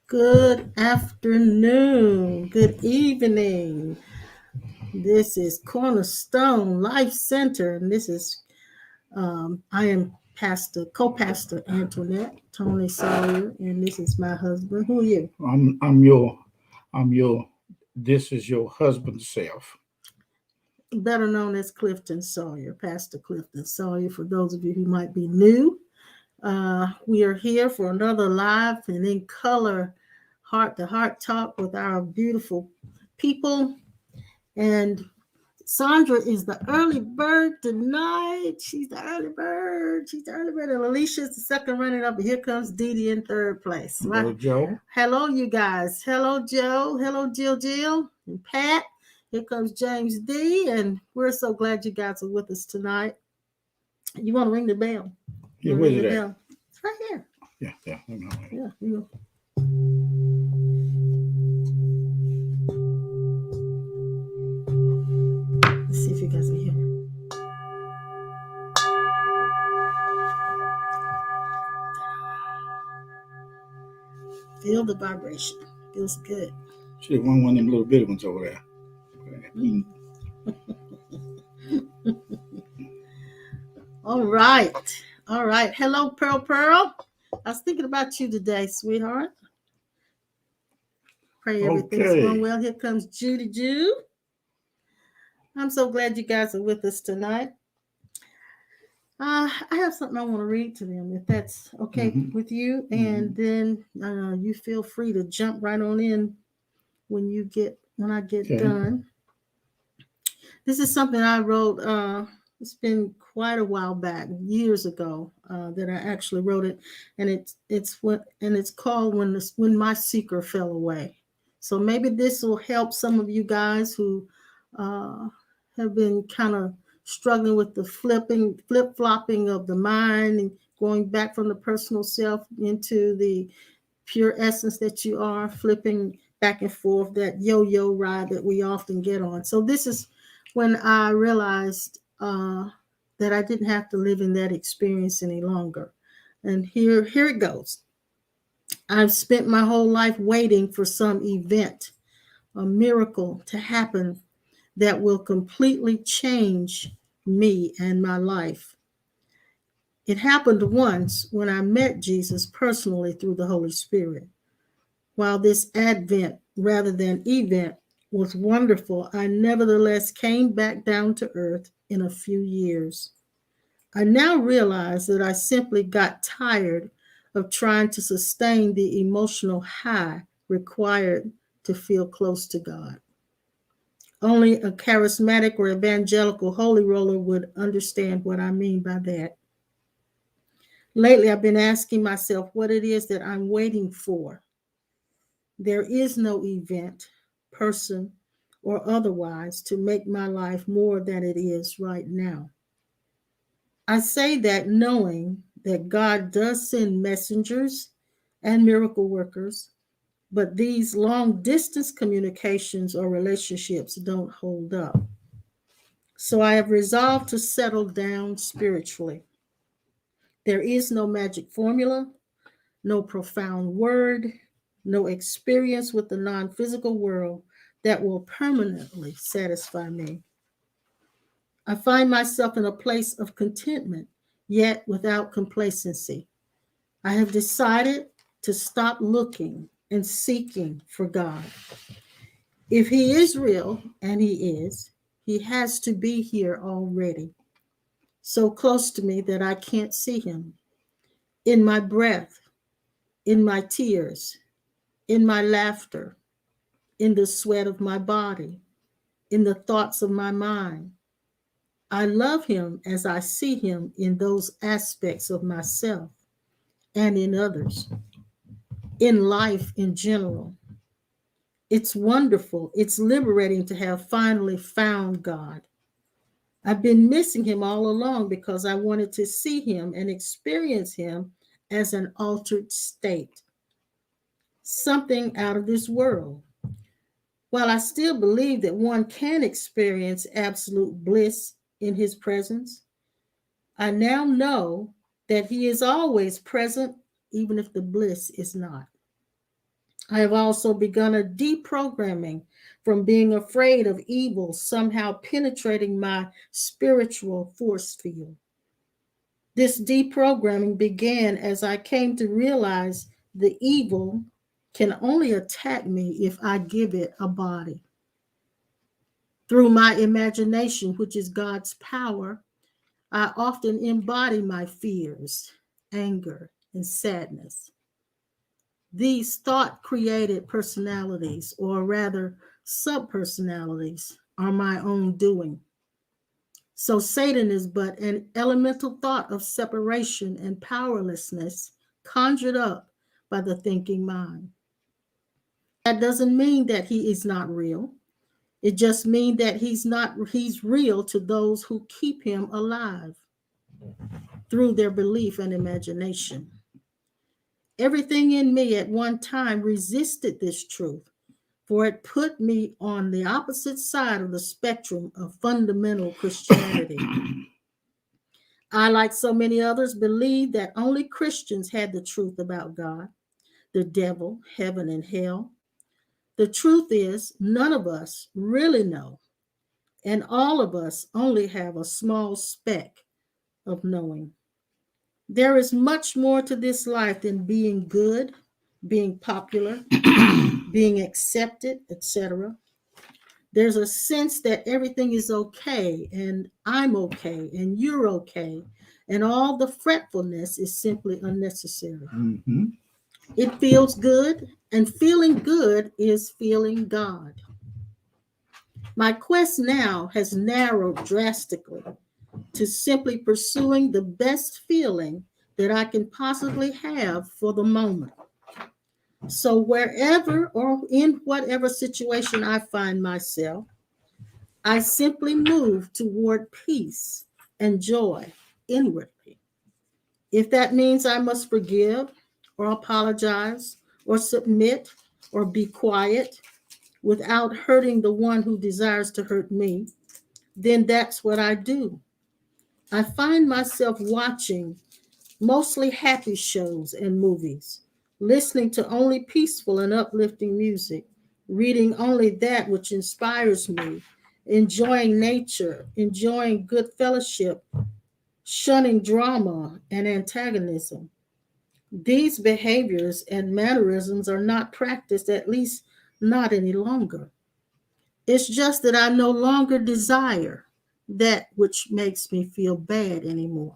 Good afternoon. Good evening. This is Cornerstone Life Center, and this is I am co-pastor Antoinette Tony Sawyer, and this is my husband. Who are you? I'm your this is your husband's self. Better known as Clifton Sawyer, Pastor Clifton Sawyer. For those of you who might be new, we are here for another live and in color heart-to-heart talk with our beautiful people. And Sandra is the early bird tonight. She's the early bird. She's the early bird. And Alicia's the second running up. And here comes Dee Dee in third place. Right? Hello, Joe. Hello, you guys. Hello, Joe. Hello, Jill, and Pat. Here comes James D. And we're so glad you guys are with us tonight. You want to ring the bell? Yeah, where's it at? It's right here. Yeah. Yeah, you know. Let's see if you guys can hear me. Feel the vibration. Feels good. Should have one of them little bitty ones over there. All right. Hello, Pearl. I was thinking about you today, sweetheart. Pray everything's going well. Here comes Judy. I'm so glad you guys are with us tonight. I have something I want to read to them, if that's okay with you. And then you feel free to jump right on in when I get done. This is something I wrote. It's been quite a while back, years ago, that I actually wrote it, and it's called "When My Seeker Fell Away." So maybe this will help some of you guys who have been kind of struggling with the flip-flopping of the mind and going back from the personal self into the pure essence that you are, flipping back and forth, that yo-yo ride that we often get on. So this is when I realized that I didn't have to live in that experience any longer. And here it goes. I've spent my whole life waiting for some event, a miracle to happen that will completely change me and my life. It happened once when I met Jesus personally through the Holy Spirit. While this advent rather than event was wonderful, I nevertheless came back down to earth in a few years. I now realize that I simply got tired of trying to sustain the emotional high required to feel close to God. Only a charismatic or evangelical holy roller would understand what I mean by that. Lately, I've been asking myself what it is that I'm waiting for. There is no event, person, or otherwise to make my life more than it is right now. I say that knowing that God does send messengers and miracle workers, but these long distance communications or relationships don't hold up. So I have resolved to settle down spiritually. There is no magic formula, no profound word, no experience with the non-physical world that will permanently satisfy me. I find myself in a place of contentment, yet without complacency. I have decided to stop looking and seeking for God. If He is real, and He is, He has to be here already, so close to me that I can't see Him. In my breath, in my tears, in my laughter, in the sweat of my body, in the thoughts of my mind. I love Him as I see Him in those aspects of myself and in others, in life in general. It's wonderful. It's liberating to have finally found God. I've been missing Him all along because I wanted to see Him and experience Him as an altered state, something out of this world. While I still believe that one can experience absolute bliss in His presence, I now know that He is always present, even if the bliss is not. I have also begun a deprogramming from being afraid of evil somehow penetrating my spiritual force field. This deprogramming began as I came to realize the evil can only attack me if I give it a body. Through my imagination, which is God's power, I often embody my fears, anger, and sadness. These thought created personalities, or rather subpersonalities, are my own doing. So Satan is but an elemental thought of separation and powerlessness conjured up by the thinking mind. That doesn't mean that he is not real. It just means that he's real to those who keep him alive through their belief and imagination. Everything in me at one time resisted this truth, for it put me on the opposite side of the spectrum of fundamental Christianity. I, like so many others, believed that only Christians had the truth about God, the devil, heaven, and hell. The truth is, none of us really know, and all of us only have a small speck of knowing. There is much more to this life than being good, being popular, being accepted, etc. There's a sense that everything is okay, and I'm okay, and you're okay, and all the fretfulness is simply unnecessary. Mm-hmm. It feels good, and feeling good is feeling God. My quest now has narrowed drastically to simply pursuing the best feeling that I can possibly have for the moment. So, wherever or in whatever situation I find myself, I simply move toward peace and joy inwardly. If that means I must forgive or apologize or submit or be quiet without hurting the one who desires to hurt me, then that's what I do. I find myself watching mostly happy shows and movies, listening to only peaceful and uplifting music, reading only that which inspires me, enjoying nature, enjoying good fellowship, shunning drama and antagonism. These behaviors and mannerisms are not practiced, at least not any longer. It's just that I no longer desire that which makes me feel bad anymore.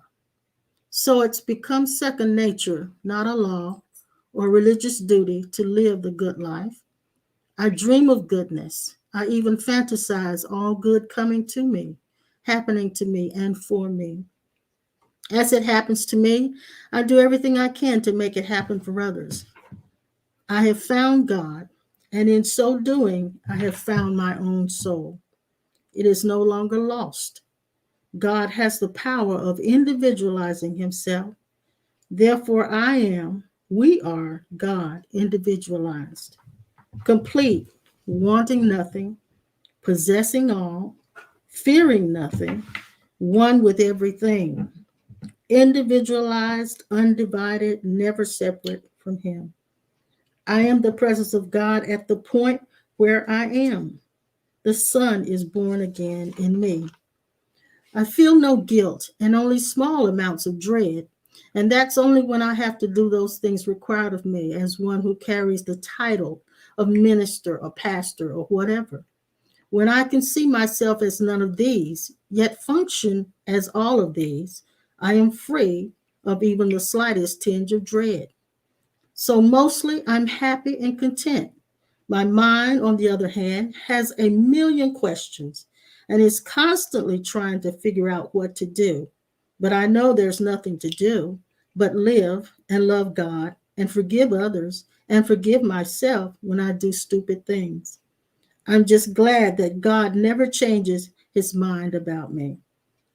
So it's become second nature, not a law or religious duty to live the good life. I dream of goodness. I even fantasize all good coming to me, happening to me and for me. As it happens to me, I do everything I can to make it happen for others. I have found God, and in so doing, I have found my own soul. It is no longer lost. God has the power of individualizing himself. Therefore, we are God individualized, complete, wanting nothing, possessing all, fearing nothing, one with everything, individualized, undivided, never separate from him. I am the presence of God at the point where I am. The Son is born again in me. I feel no guilt and only small amounts of dread. And that's only when I have to do those things required of me as one who carries the title of minister or pastor or whatever. When I can see myself as none of these, yet function as all of these, I am free of even the slightest tinge of dread. So mostly I'm happy and content. My mind, on the other hand, has a million questions and is constantly trying to figure out what to do. But I know there's nothing to do but live and love God and forgive others and forgive myself when I do stupid things. I'm just glad that God never changes his mind about me.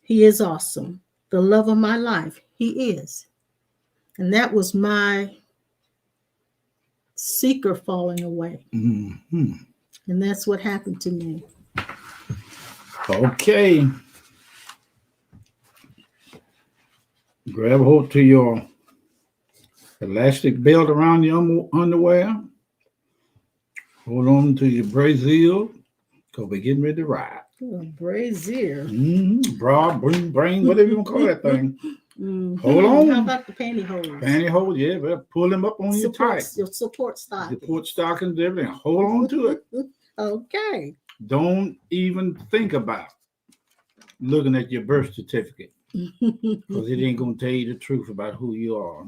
He is awesome. The love of my life, he is. And that was my seeker falling away. Mm-hmm. And that's what happened to me. Okay. Grab hold to your elastic belt around your underwear Hold on to your brazier, because we're getting ready to ride. Brazier. Broad, brain, whatever you want to call that thing. Hold How on. about the pantyhose? Pantyhose, yeah, but pull them up on your tight. Your support stockings. Support stockings, everything. Hold on to it. Okay. Don't even think about looking at your birth certificate, because it ain't going to tell you the truth about who you are.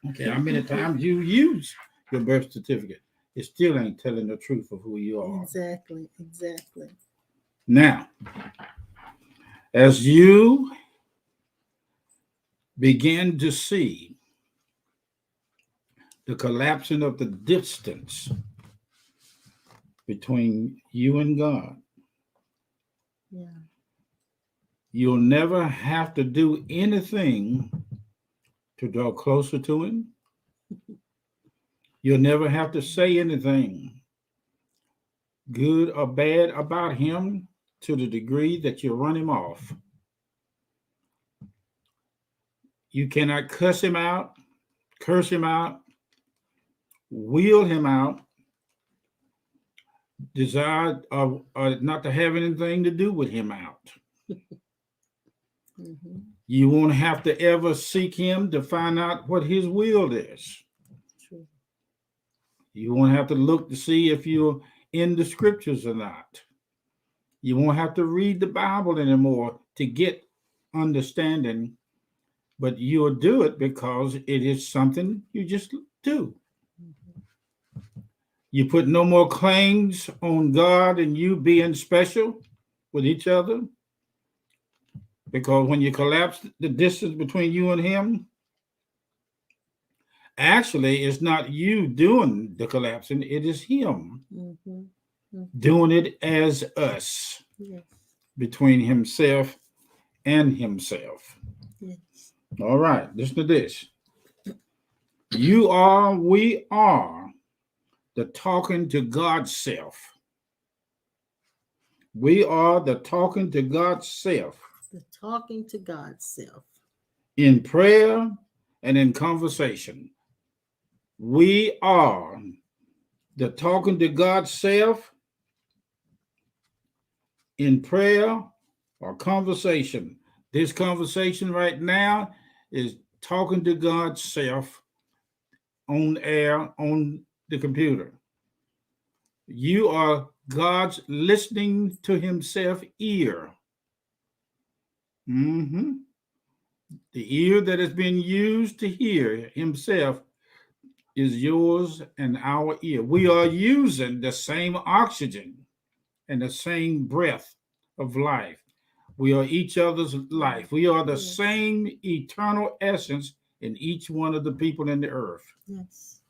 Okay, how many times you use your birth certificate? It still ain't telling the truth of who you are. Exactly. Now, as you begin to see the collapsing of the distance between you and God, Yeah. you'll never have to do anything to draw closer to Him. You'll never have to say anything, good or bad, about Him to the degree that you run Him off. You cannot cuss Him out, curse Him out, wheel Him out, desire not to have anything to do with Him out. You won't have to ever seek Him to find out what His will is. True. You won't have to look to see if you're in the scriptures or not. You won't have to read the Bible anymore to get understanding, but you'll do it because it is something you just do. You put no more claims on God and you being special with each other, because when you collapse the distance between you and Him, actually it's not you doing the collapsing, it is Him doing it as us. Yes. Between Himself and Himself. Yes. All right, listen to this. We are the talking to God's self. We are the talking to God's self. The talking to God's self. In prayer and in conversation. We are the talking to God's self in prayer or conversation. This conversation right now is talking to God's self on air, on the computer. You are God's listening to Himself ear. The ear that has been used to hear Himself is yours and our ear. We are using the same oxygen and the same breath of life. We are each other's life. We are the same eternal essence in each one of the people in the earth. Yes.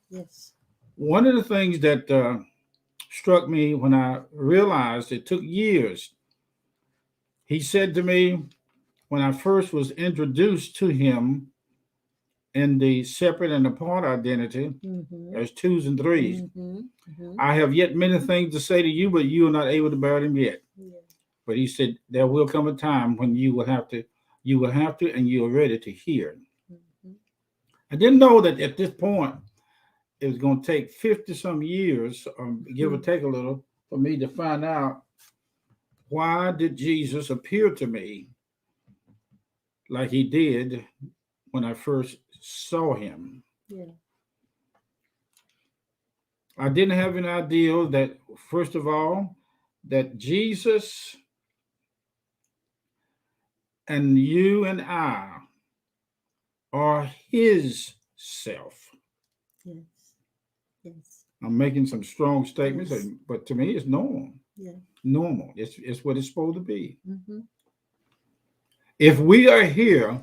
One of the things that struck me when I realized, it took years. He said to me when I first was introduced to Him in the separate and apart identity as twos and threes, I have yet many things to say to you, but you are not able to bear them yet. But He said, there will come a time when you will have to, and you are ready to hear. I didn't know that at this point it was going to take 50 some years, give or take a little, for me to find out, why did Jesus appear to me like He did when I first saw Him? I didn't have an idea that, first of all, that Jesus and you and I are His self. Yes. I'm making some strong statements, but to me it's normal. Normal. It's what it's supposed to be. If we are here,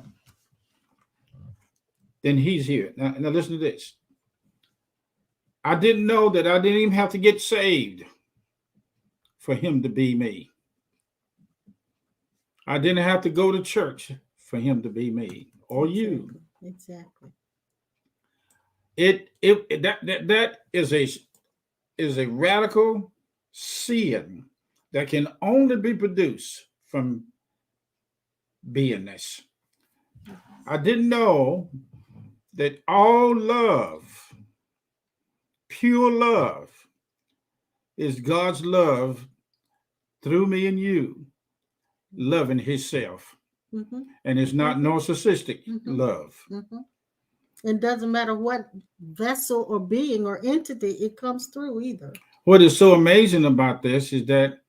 then He's here. Now listen to this. I didn't know that I didn't even have to get saved for Him to be me. I didn't have to go to church for Him to be me or you. Exactly. That is a radical sin that can only be produced from beingness. I didn't know that all love, pure love, is God's love through me and you, loving Himself. Mm-hmm. And it's not narcissistic love. Mm-hmm. It doesn't matter what vessel or being or entity it comes through either. What is so amazing about this is that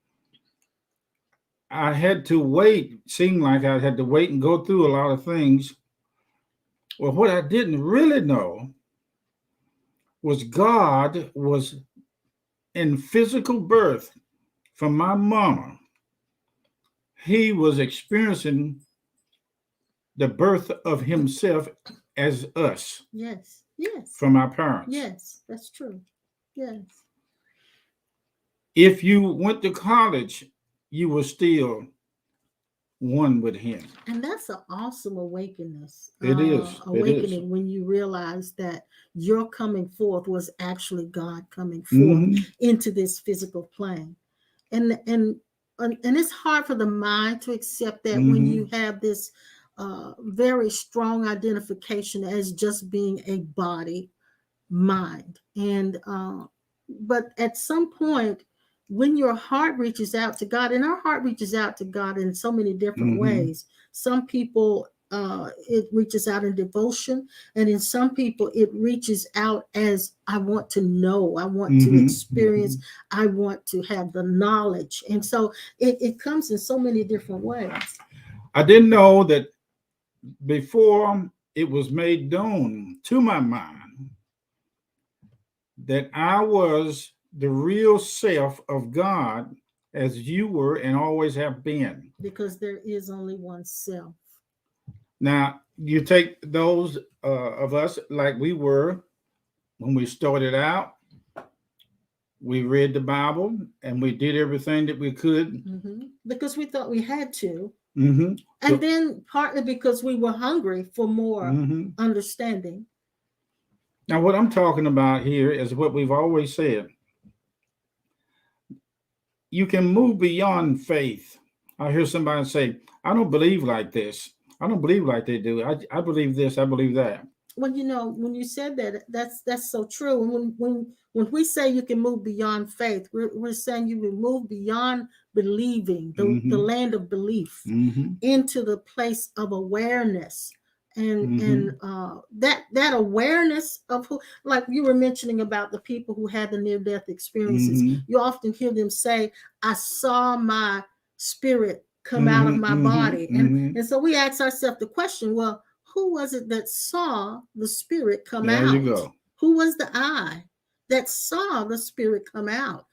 I had to wait, seemed like I had to wait and go through a lot of things. Well, what I didn't really know was God was in physical birth from my mama. He was experiencing the birth of Himself as us. Yes. Yes. From our parents. Yes, that's true. Yes. If you went to college, you were still one with Him. And that's an awesome awakening. It is. Awakening when you realize that your coming forth was actually God coming forth into this physical plane. And it's hard for the mind to accept that when you have this very strong identification as just being a body mind. And but at some point, when your heart reaches out to God, and our heart reaches out to God in so many different ways. Some people it reaches out in devotion, and in some people it reaches out as I want to know, I want to experience, I want to have the knowledge. And so it comes in so many different ways. I didn't know that before it was made known to my mind that I was the real self of God, as you were and always have been. Because there is only one self. Now, you take those of us like we were when we started out, we read the Bible and we did everything that we could. Because we thought we had to. And then partly because we were hungry for more understanding. Now, what I'm talking about here is what we've always said. You can move beyond faith. I hear somebody say, I don't believe like this. I don't believe like they do. I believe this. I believe that. Well, you know, when you said that, that's so true. And when we say you can move beyond faith, we're saying you can move beyond believing, the land of belief, into the place of awareness. And that awareness of who, like you were mentioning about the people who had the near-death experiences, you often hear them say, I saw my spirit come out of my body. And so we ask ourselves the question, well, who was it that saw the spirit come out? There you go. Who was the I that saw the spirit come out?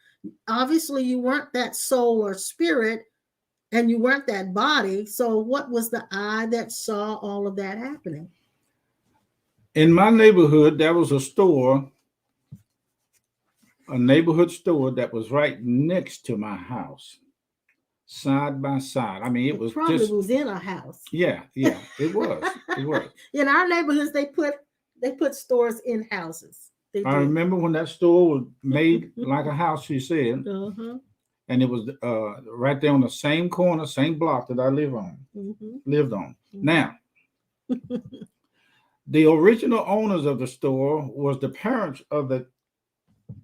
Obviously, you weren't that soul or spirit, and you weren't that body. So what was the I that saw all of that happening? In my neighborhood, there was a store, a neighborhood store that was right next to my house, side by side. I mean, it was probably just was in a house. Yeah, it was. It was. In our neighborhoods, they put stores in houses. I remember when that store was made like a house, she said. And it was right there on the same corner, same block that I lived on. Now, the original owners of the store was the parents of the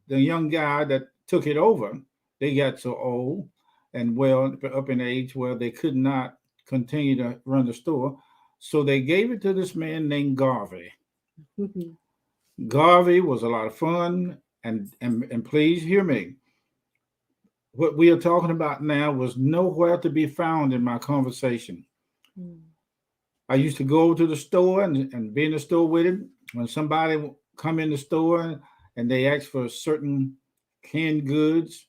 young guy that took it over. They got so old and well up in age where they could not continue to run the store. So they gave it to this man named Garvey. Garvey was a lot of fun, and please hear me. What we are talking about now was nowhere to be found in my conversation. I used to go to the store and be in the store with him. When somebody come in the store and they ask for certain canned goods,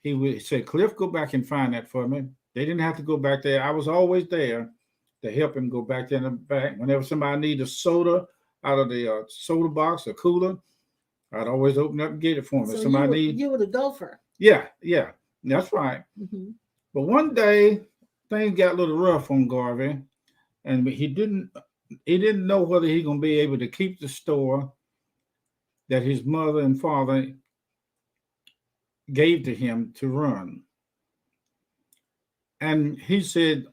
he would say, Cliff, go back and find that for me. They didn't have to go back there. I was always there to help him go back there in the back. Whenever somebody needed a soda out of the soda box or cooler, I'd always open up and get it for him. So somebody you were the gopher. Yeah, that's right. But one day things got a little rough on Garvey, and he didn't know whether he's gonna be able to keep the store that his mother and father gave to him to run. And he said,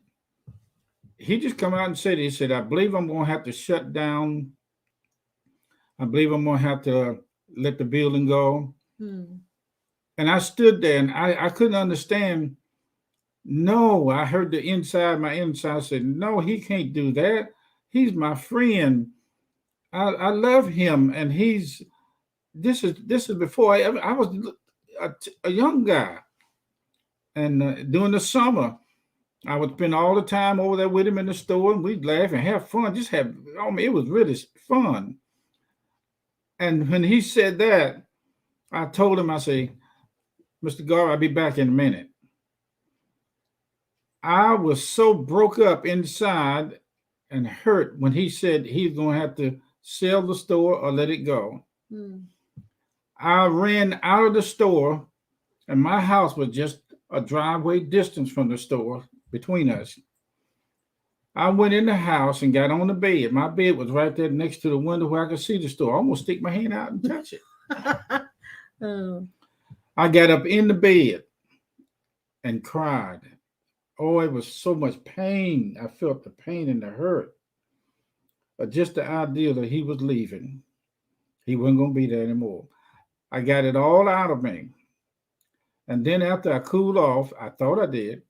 he just come out and said, he said, I believe I'm gonna have to shut down. I believe I'm gonna have to let the building go. And I stood there and I couldn't understand. No, I heard my inside said, no, he can't do that. He's my friend. I love him. And this is before I was a young guy. And during the summer, I would spend all the time over there with him in the store, and we'd laugh and have fun. It was really fun. And when he said that, I told him, I say, Mr. Gar, I'll be back in a minute. I was so broke up inside and hurt when he said he's going to have to sell the store or let it go. Mm. I ran out of the store, and my house was just a driveway distance from the store between us. I went in the house and got on the bed. My bed was right there next to the window where I could see the store. I almost stick my hand out and touch it. Oh. I got up in the bed and cried. Oh, it was so much pain. I felt the pain and the hurt. But just the idea that he was leaving. He wasn't going to be there anymore. I got it all out of me. And then after I cooled off, I thought I did,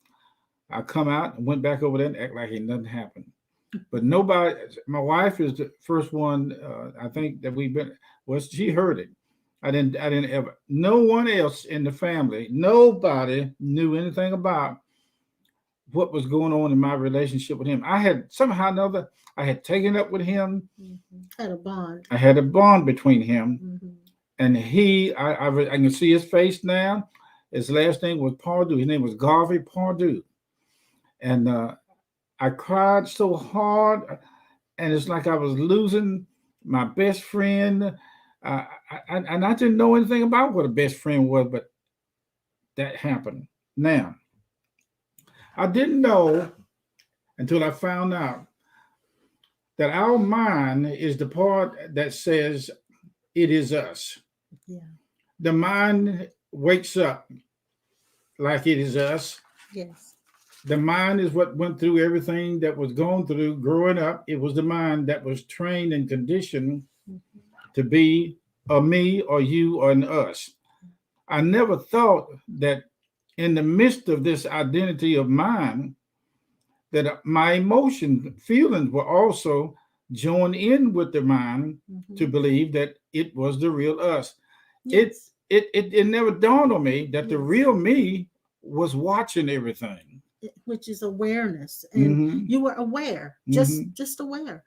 I come out and went back over there and act like nothing happened. But nobody, my wife is the first one, I think that she heard it. I didn't ever, no one else in the family, nobody knew anything about what was going on in my relationship with him. I had somehow or another, I had taken up with him. Mm-hmm. Had a bond. I had a bond between him. Mm-hmm. And I can see his face now. His last name was Pardue. His name was Garvey Pardue. And I cried so hard, and it's like I was losing my best friend. And I didn't know anything about what a best friend was, but that happened. Now, I didn't know until I found out that our mind is the part that says it is us. Yeah. The mind wakes up like it is us. Yes. The mind is what went through everything that was going through growing up. It was the mind that was trained and conditioned to be a me or you or an us. I never thought that in the midst of this identity of mine, that my emotions, feelings were also joined in with the mind to believe that it was the real us. Yes. It never dawned on me that the real me was watching everything. Which is awareness. And you were aware, just aware.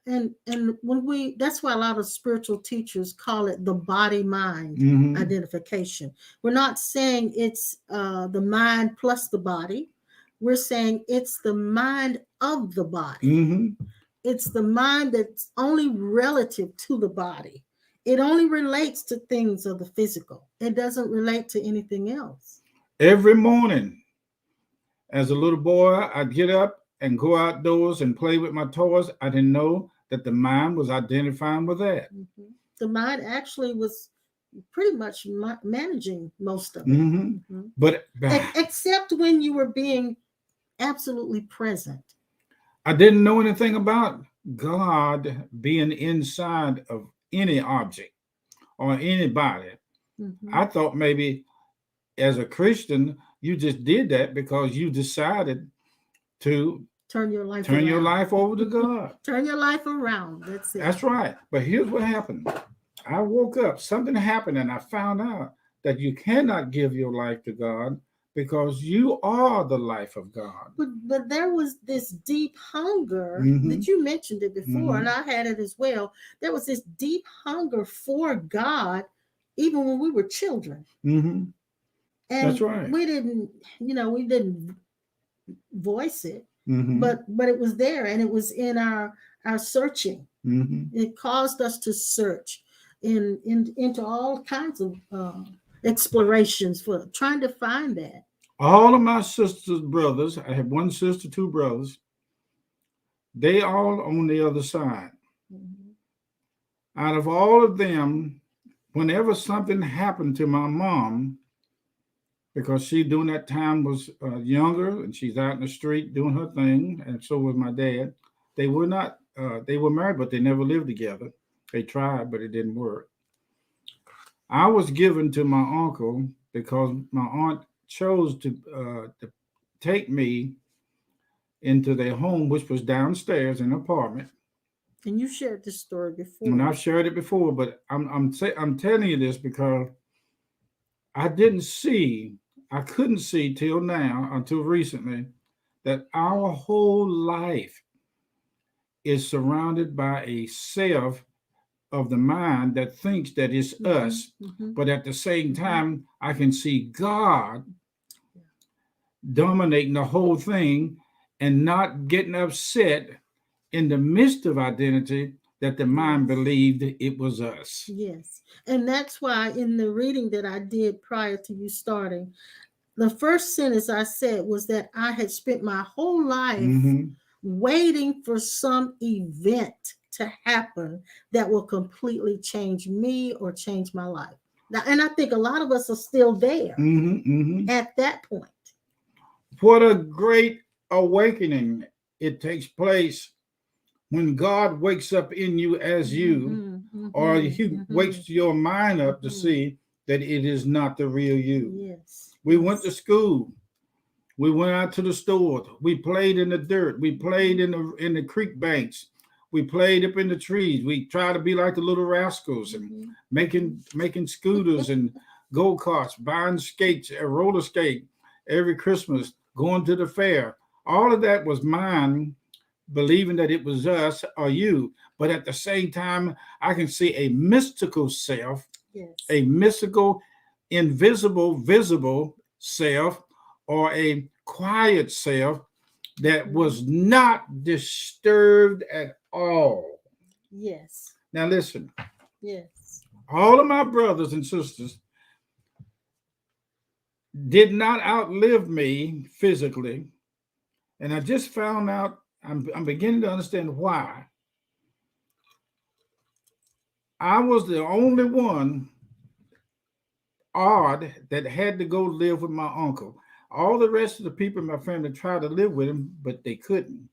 And when that's why a lot of spiritual teachers call it the body mind identification. We're not saying it's the mind plus the body. We're saying it's the mind of the body. It's the mind that's only relative to the body. It only relates to things of the physical. It doesn't relate to anything else. Every morning, as a little boy, I'd get up and go outdoors and play with my toys. I didn't know that the mind was identifying with that. The mind actually was pretty much managing most of it. But except when you were being absolutely present. I didn't know anything about God being inside of any object or anybody. I thought maybe as a Christian, you just did that because you decided to turn your life over to God. Turn your life around. That's it. That's right. But here's what happened. I woke up, something happened, and I found out that you cannot give your life to God because you are the life of God. But there was this deep hunger that you mentioned it before, and I had it as well. There was this deep hunger for God, even when we were children. And that's right. We didn't voice it, but it was there, and it was in our searching. It caused us to search into all kinds of explorations for trying to find that. All of my sisters, brothers, I have one sister, two brothers, they all on the other side. Out of all of them, whenever something happened to my mom, because she during that time was younger and she's out in the street doing her thing, and so was my dad. They were not, they were married, but they never lived together. They tried, but it didn't work. I was given to my uncle because my aunt chose to take me into their home, which was downstairs in an apartment. And you shared this story before. And I've shared it before, but I'm telling you this because I couldn't see till now, until recently, that our whole life is surrounded by a self of the mind that thinks that it's us. But at the same time, I can see God dominating the whole thing and not getting upset in the midst of identity that the mind believed it was us. Yes. And that's why in the reading that I did prior to you starting, the first sentence I said was that I had spent my whole life waiting for some event to happen that will completely change me or change my life. Now, and I think a lot of us are still there at that point. What a great awakening it takes place when God wakes up in you as you, or he wakes your mind up to see that it is not the real you. Yes. We went to school. We went out to the store. We played in the dirt. We played in the creek banks. We played up in the trees. We tried to be like the little rascals and making scooters and go-karts, buying skates, a roller skate every Christmas, going to the fair. All of that was mine, believing that it was us or you. But at the same time, I can see a mystical self, a mystical, invisible, visible self, or a quiet self that was not disturbed at all. Yes. Now listen. Yes. All of my brothers and sisters did not outlive me physically. And I just found out, I'm beginning to understand why. I was the only one odd that had to go live with my uncle. All the rest of the people in my family tried to live with him, but they couldn't.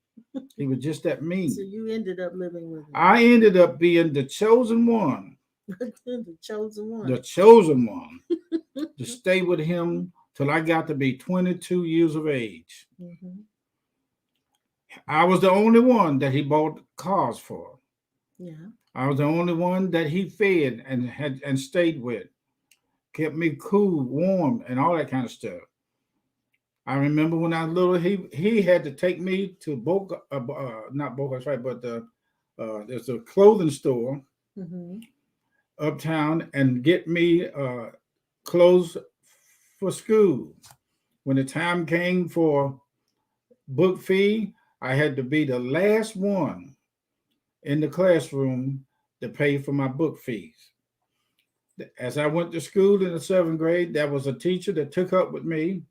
He was just that mean. So you ended up living with him. I ended up being the chosen one. The chosen one. The chosen one to stay with him till I got to be 22 years of age. I was the only one that he bought cars for. Yeah. I was the only one that he fed and stayed with, kept me cool, warm, and all that kind of stuff. I remember when I was little, he had to take me to not Boca's right, but there's a clothing store uptown and get me clothes for school. When the time came for book fee, I had to be the last one in the classroom to pay for my book fees. As I went to school in the 7th grade, there was a teacher that took up with me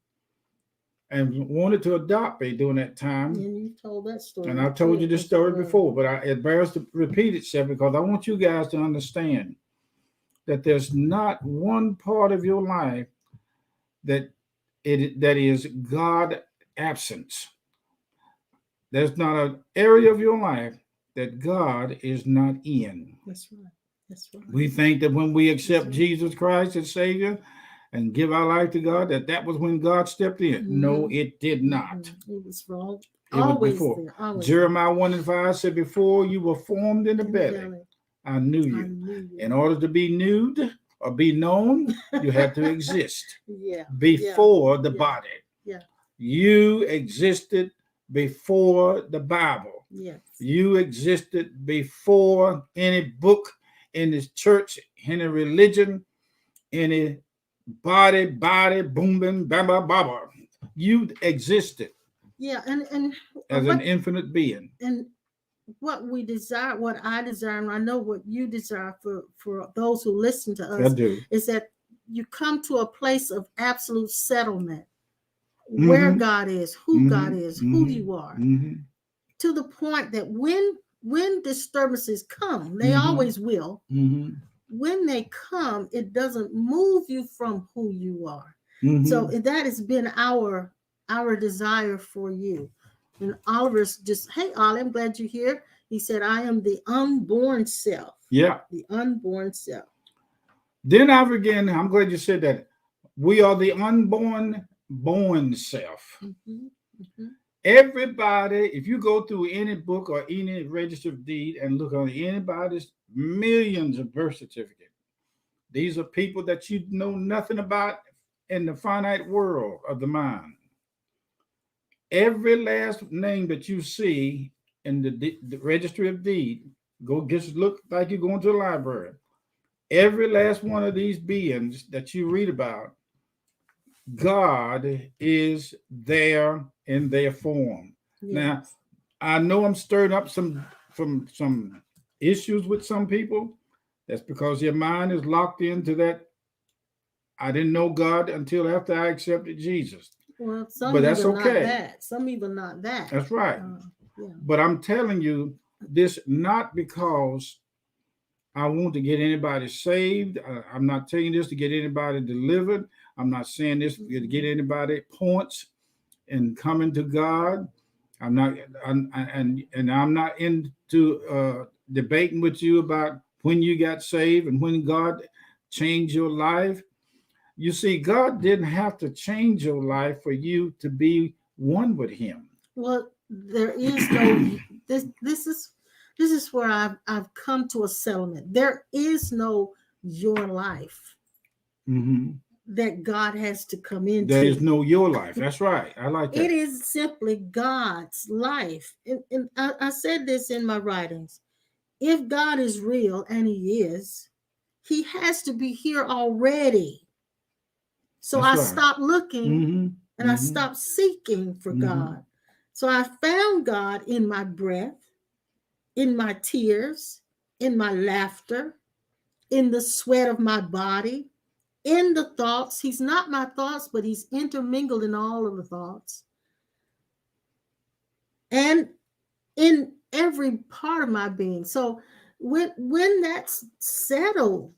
and wanted to adopt me during that time. And you told that story. And I've told you this story before, but it bears to repeat itself because I want you guys to understand that there's not one part of your life that is God absence. There's not an area of your life that God is not in. That's right. That's right. We think that when we accept Jesus Christ as Savior and give our life to God, that was when God stepped in. No, it did not. It was wrong. It was before. Jeremiah 1:5 said, before you were formed in the belly, I knew you. In order to be nude or be known, you had to exist before the body. Yeah. You existed before the Bible. Yes. You existed before any book, any church, any religion, any body, boom, bam, baba. You existed. Yeah, and as an infinite being. And what we desire, what I desire, and I know what you desire for those who listen to us, is that you come to a place of absolute settlement where God is, who God is, who you are, to the point that when disturbances come, they always will. When they come, it doesn't move you from who you are. So that has been our desire for you. And Oliver's just, hey, Ollie, I'm glad you're here. He said, I am the unborn self. Yeah. The unborn self. Then I'm glad you said that. We are the unborn, born self. Mhm, mhm. Everybody, if you go through any book or any registered deed and look on anybody's millions of birth certificates, these are people that you know nothing about in the finite world of the mind. Every last name that you see in the registry of deed, go just look like you're going to the library. Every last one of these beings that you read about, God is there in their form. Now, Yes. I know I'm stirring up some issues with some people. That's because your mind is locked into that. I didn't know God until after I accepted Jesus. Well, But some that's even not okay. that. Some even not that. That's right. Yeah. But I'm telling you this not because I want to get anybody saved. I'm not telling this to get anybody delivered. I'm not saying this to get anybody points in coming to God. I'm not, and I'm not into debating with you about when you got saved and when God changed your life. You see, God didn't have to change your life for you to be one with Him. Well, there is no this is where I've come to a settlement. There is no your life Mm-hmm. that God has to come There is into. no your life. That's right. I like It that. is simply God's life. And I said this in my writings. If God is real, and He is, He has to be here already. So That's I right. stopped looking Mm-hmm. and I Mm-hmm. stopped seeking for Mm-hmm. God. So I found God in my breath, in my tears, in my laughter, in the sweat of my body, in the thoughts. He's not my thoughts, but He's intermingled in all of the thoughts. And in every part of my being. So when that's settled,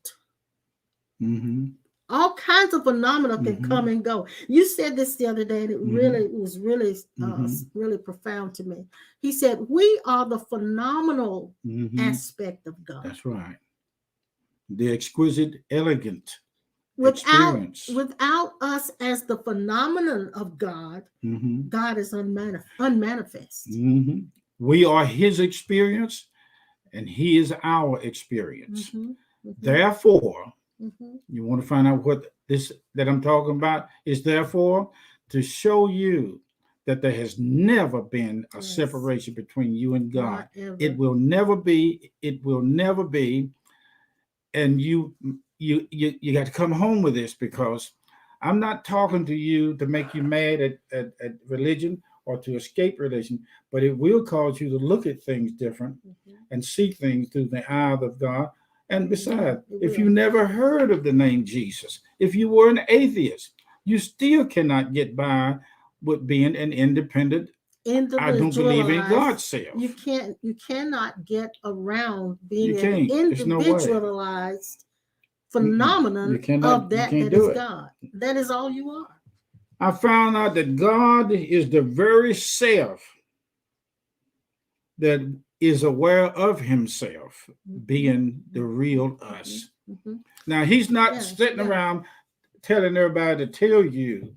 Mm-hmm. all kinds of phenomena can Mm-hmm. come and go. You said this the other day, and it Mm-hmm. really was really Mm-hmm. really profound to me. He said, "We are the phenomenal Mm-hmm. aspect of God. That's right. The exquisite, elegant Without experience. without us as the phenomenon of God, Mm-hmm. God is unmanifest." Mm-hmm. We are His experience, and He is our experience. Mm-hmm, mm-hmm, Therefore, mm-hmm. you want to find out what this that I'm talking about is therefore to show you that there has never been a Yes, separation between you and God. not ever. It will never be. It will never be. And you got to come home with this because I'm not talking to you to make you mad at religion or to escape religion, but it will cause you to look at things different Mm-hmm. and see things through the eyes of God. And besides, It if will. you never heard of the name Jesus, if you were an atheist, you still cannot get by with being an independent. I don't believe in Individualized. God's self. You cannot get around You being an can't. There's no way. individualized Mm-mm. You phenomenon cannot. of You that can't is do it. God. That is all you are. I found out that God is the very self that is aware of Himself being the real us. Mm-hmm. Now, He's not Yeah, sitting yeah. around telling everybody to tell you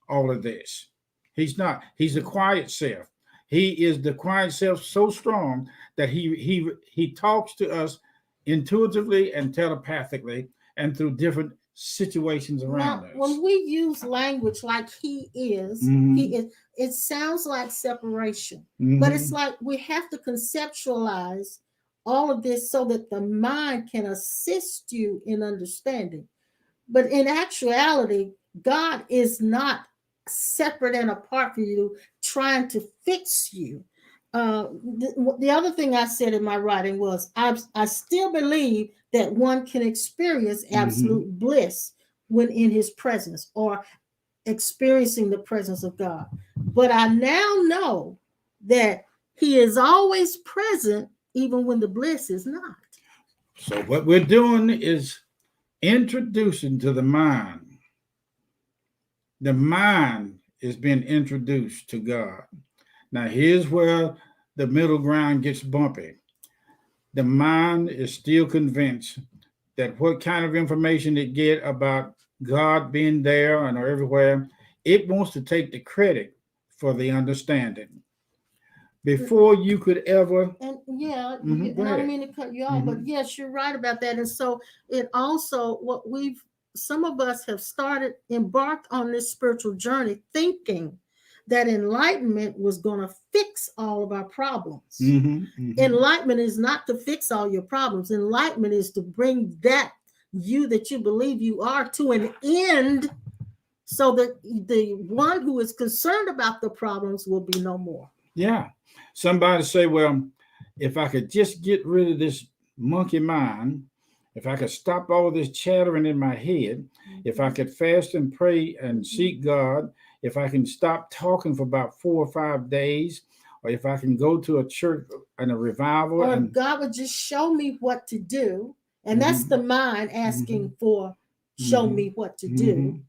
all of this. He's not. He's the quiet self. He is the quiet self so strong that he talks to us intuitively and telepathically and through different situations around Well, us. when we use language like Mm-hmm. he is, it sounds like separation, Mm-hmm. but it's like we have to conceptualize all of this so that the mind can assist you in understanding. But in actuality, God is not separate and apart from you, trying to fix you. The other thing I said in my writing was I still believe that one can experience Mm-hmm. absolute bliss when in His presence or experiencing the presence of God. But I now know that He is always present, even when the bliss is not. So what we're doing is introducing to the mind. The mind is being introduced to God. Now here's where the middle ground gets bumpy. The mind is still convinced that what kind of information it get about God being there and everywhere, it wants to take the credit for the understanding before you could ever. And yeah, Go and I don't ahead. mean to cut you off, but yes, you're right about that. And so it also, some of us have embarked on this spiritual journey thinking that enlightenment was going to fix all of our problems. Enlightenment is not to fix all your problems. Enlightenment is to bring that you believe you are to an end, so that the one who is concerned about the problems will be no more. Yeah. Somebody say, well, if I could just get rid of this monkey mind, if I could stop all this chattering in my head, if I could fast and pray and seek God, if I can stop talking for about 4 or 5 days, or if I can go to a church and a revival, or and God would just show me what to do, and that's the mind asking for show me what to do.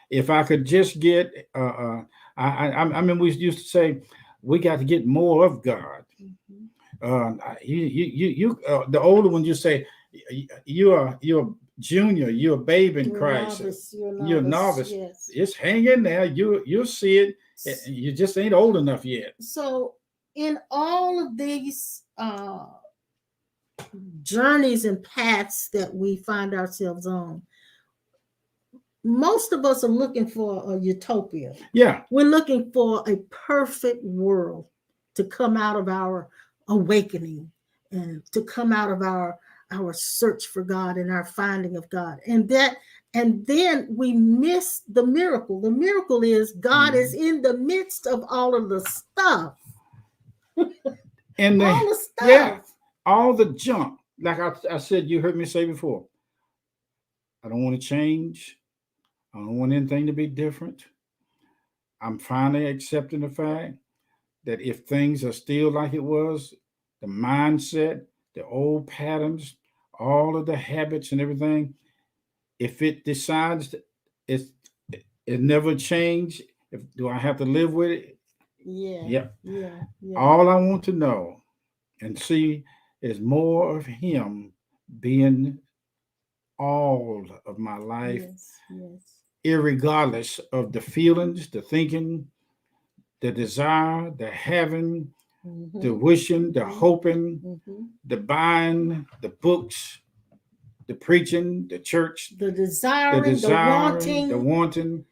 If I could just get, I mean, we used to say we got to get more of God. The older ones, you say you're a junior, you're a babe in Christ, you're a novice. Yes. Just hang in there. You'll see it. You just ain't old enough yet. So, in all of these journeys and paths that we find ourselves on, most of us are looking for a utopia. Yeah. We're looking for a perfect world to come out of our awakening and to come out of our search for God and our finding of God. And then we miss the miracle. The miracle is God is in the midst of all of the stuff. And all the stuff. Yeah, all the junk. Like I said, you heard me say before, I don't want to change. I don't want anything to be different. I'm finally accepting the fact that if things are still like it was, the mindset, the old patterns, all of the habits and everything, if it decides it never change, do I have to live with it? Yeah. All I want to know and see is more of Him being all of my life, irregardless of the feelings, the thinking, the desire, the having, the wishing, the hoping, the buying, the books, the preaching, the church, the desiring, the wanting.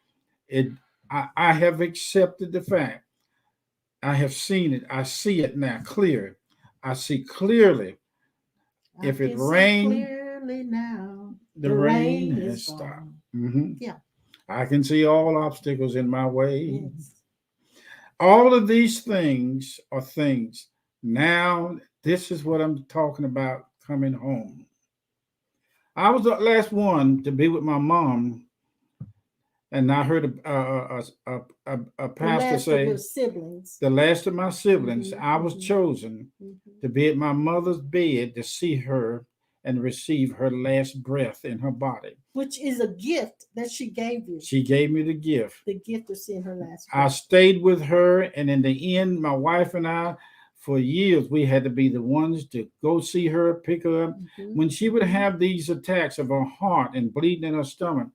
I have accepted the fact. I have seen it. I see it now clear. I see clearly. If it rains, clearly now, the rain has stopped. Yeah, I can see all obstacles in my way. Yes. All of these things are things. Now, this is what I'm talking about coming home. I was the last one to be with my mom, and I heard a pastor say, the last of my siblings, I was chosen to be at my mother's bed to see her and receive her last breath in her body. Which is a gift that she gave you. She gave me the gift. The gift of seeing her last breath. I stayed with her, and in the end, my wife and I, for years, we had to be the ones to go see her, pick her up. When she would have these attacks of her heart and bleeding in her stomach,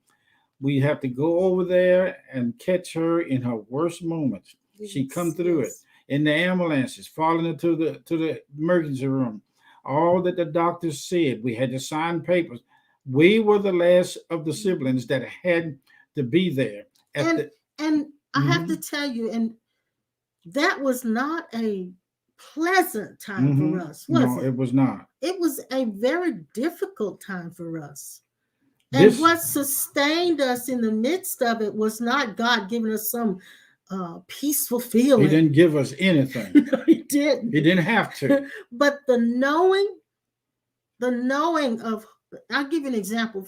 we'd have to go over there and catch her in her worst moments. She'd come through it in the ambulances, falling into the emergency room. All that the doctors said, we had to sign papers. We were the last of the siblings that had to be there. And I have to tell you, and that was not a pleasant time for us, was it? No, it was not. It was a very difficult time for us. And what sustained us in the midst of it was not God giving us some peaceful feeling. He didn't give us anything. No, He didn't. He didn't have to. But the knowing of, I'll give you an example.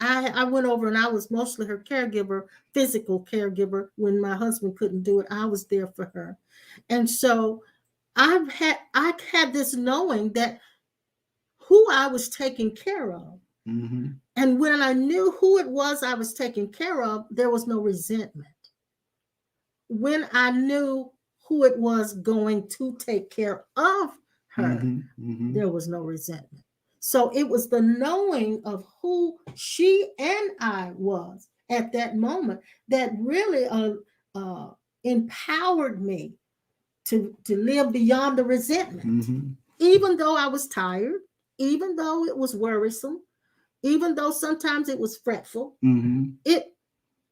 I went over and I was mostly her caregiver, physical caregiver. When my husband couldn't do it, I was there for her. And so I had this knowing that who I was taking care of. And when I knew who it was I was taking care of, there was no resentment. When I knew who it was going to take care of her, there was no resentment. So it was the knowing of who she and I was at that moment that really empowered me to live beyond the resentment. Even though I was tired, even though it was worrisome, even though sometimes it was fretful,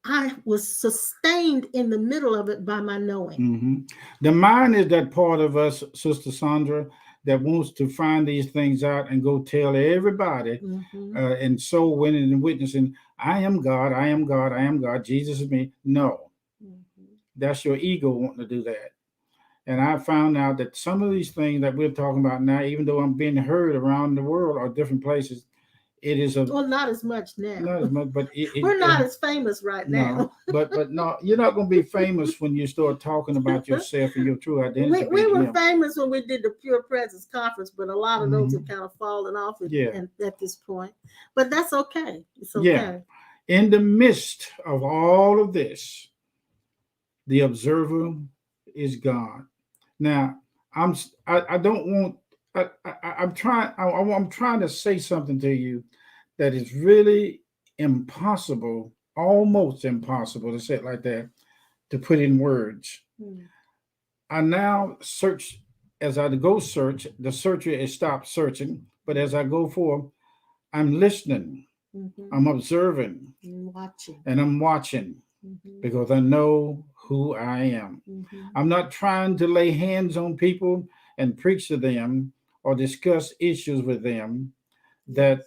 I was sustained in the middle of it by my knowing. The mind is that part of us, Sister Sandra, that wants to find these things out and go tell everybody, and soul winning and witnessing, I am God, I am God, I am God, Jesus is me. No, that's your ego wanting to do that. And I found out that some of these things that we're talking about now, even though I'm being heard around the world or different places, it is well, not as much now. Not as much, but we're not as famous right now. but no, you're not going to be famous when you start talking about yourself and your true identity. We were famous when we did the Pure Presence conference, but a lot of those have kind of fallen off at this point. But that's okay. It's okay. Yeah. In the midst of all of this, the observer is God. Now, I'm trying to say something to you that is really impossible, almost impossible to say it like that, to put in words. I now search, as I go search, the searcher is stopped searching, but as I go forward, I'm listening, I'm observing, and I'm watching, because I know who I am. I'm not trying to lay hands on people and preach to them or discuss issues with them that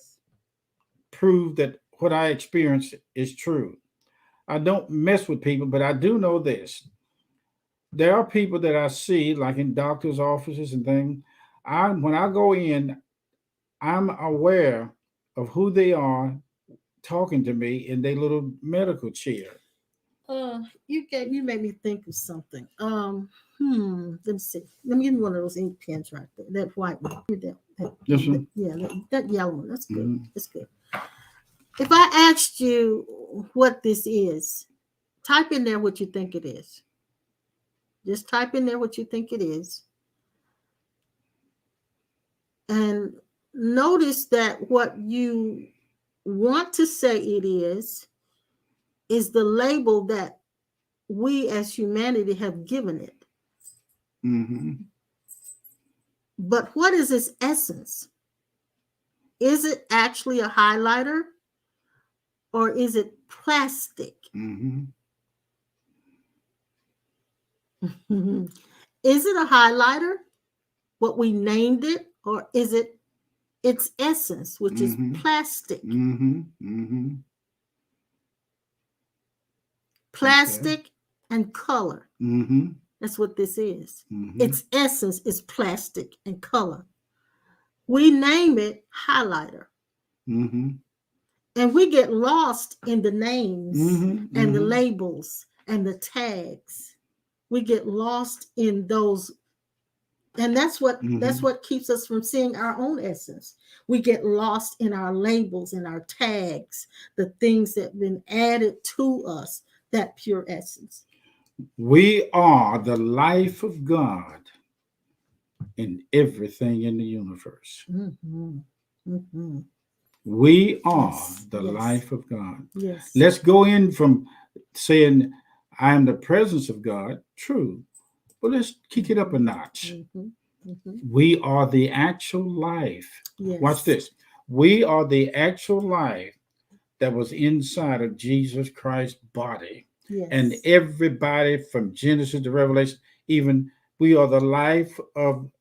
prove that what I experienced is true. I don't mess with people, but I do know this. There are people that I see, like in doctors' offices and things. When I go in, I'm aware of who they are talking to me in their little medical chair. You made me think of something. Let me see. Let me give me one of those ink pens right there. That white one. That yellow one. That's good. That's good. If I asked you what this is, type in there what you think it is. Just type in there what you think it is. And notice that what you want to say it is the label that we as humanity have given it. But what is its essence? Is it actually a highlighter? Or is it plastic? Is it a highlighter, what we named it, or is it its essence, which is plastic? Plastic and color. That's what this is. Its essence is plastic and color. We name it highlighter. And we get lost in the names and the labels and the tags. We get lost in those. And that's what keeps us from seeing our own essence. We get lost in our labels and our tags, the things that have been added to us, that pure essence. We are the life of God in everything in the universe. We are the life of God. Yes. Let's go in from saying, I am the presence of God. True. But let's kick it up a notch. We are the actual life. Yes. Watch this. We are the actual life that was inside of Jesus Christ's body. Yes. And everybody from Genesis to Revelation, even we are the life of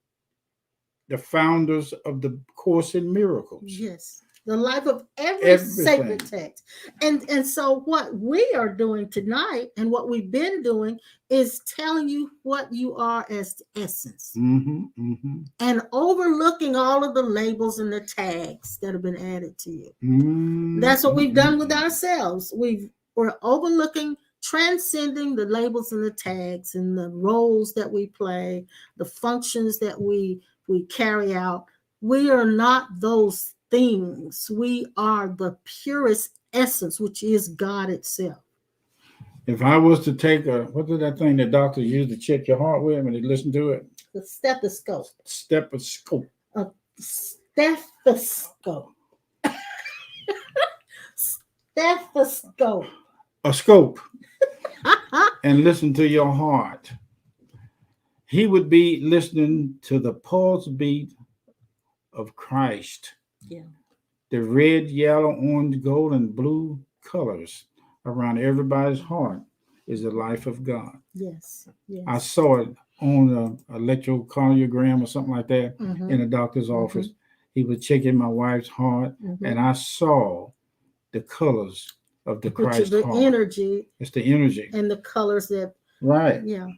the founders of the Course in Miracles. Yes. The life of every sacred text. And so what we are doing tonight and what we've been doing is telling you what you are as the essence. And overlooking all of the labels and the tags that have been added to you. That's what we've done with ourselves. We're overlooking, transcending the labels and the tags and the roles that we play, the functions that we carry out. We are not those things. We are the purest essence, which is God itself. If I was to take what is that thing that doctors use to check your heart with when they listen to it? The stethoscope. Stethoscope. stethoscope. Stethoscope. A scope, and listen to your heart. He would be listening to the pulse beat of Christ. Yeah. The red, yellow, orange, gold, and blue colors around everybody's heart is the life of God. Yes. Yes. I saw it on an electrocardiogram or something like that Mhm. in a doctor's office. He was checking my wife's heart, and I saw the colors of the Which is Christ the heart. energy It's the energy. and the colors that. Right. Yeah.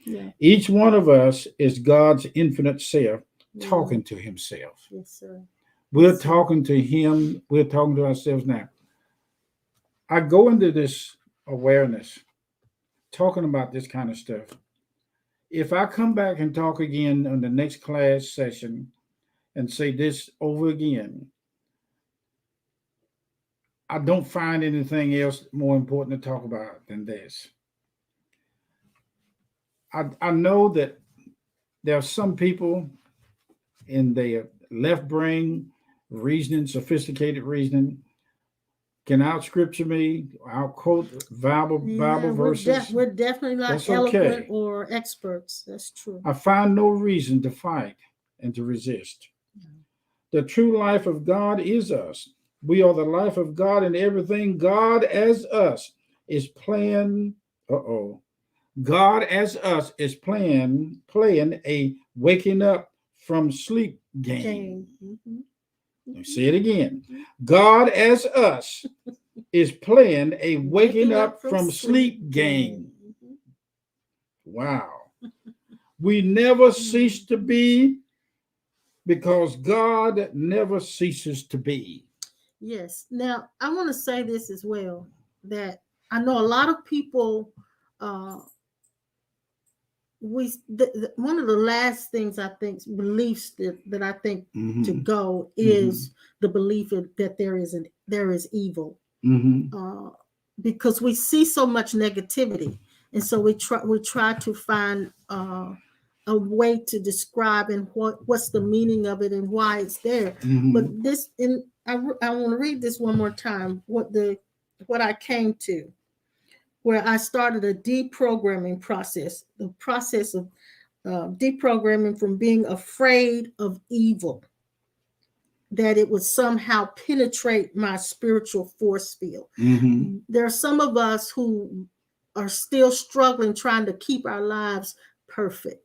Yeah. Each one of us is God's infinite self Yeah. talking to himself. Yes, sir. We're Yes, sir. talking to him. We're talking to ourselves now. I go into this awareness, talking about this kind of stuff. If I come back and talk again on the next class session and say this over again, I don't find anything else more important to talk about than this. I know that there are some people in their left brain reasoning, sophisticated reasoning, can out scripture me, out quote Bible verses. We're definitely not That's eloquent okay. or experts. That's true. I find no reason to fight and to resist. The true life of God is us. We are the life of God, and everything God as us is playing. God as us is playing a waking up from sleep game. Let me say it again. God as us is playing a waking up from sleep game. Wow. We never cease to be because God never ceases to be. Yes. Now, I want to say this as well, that I know a lot of people, one of the last things I think, beliefs that I think to go is the belief that there is evil. Because we see so much negativity, and so we try to find a way to describe and what's the meaning of it and why it's there. But this, I want to read this one more time. What I came to, where I started a deprogramming process, the process of deprogramming from being afraid of evil, that it would somehow penetrate my spiritual force field. There are some of us who are still struggling, trying to keep our lives perfect.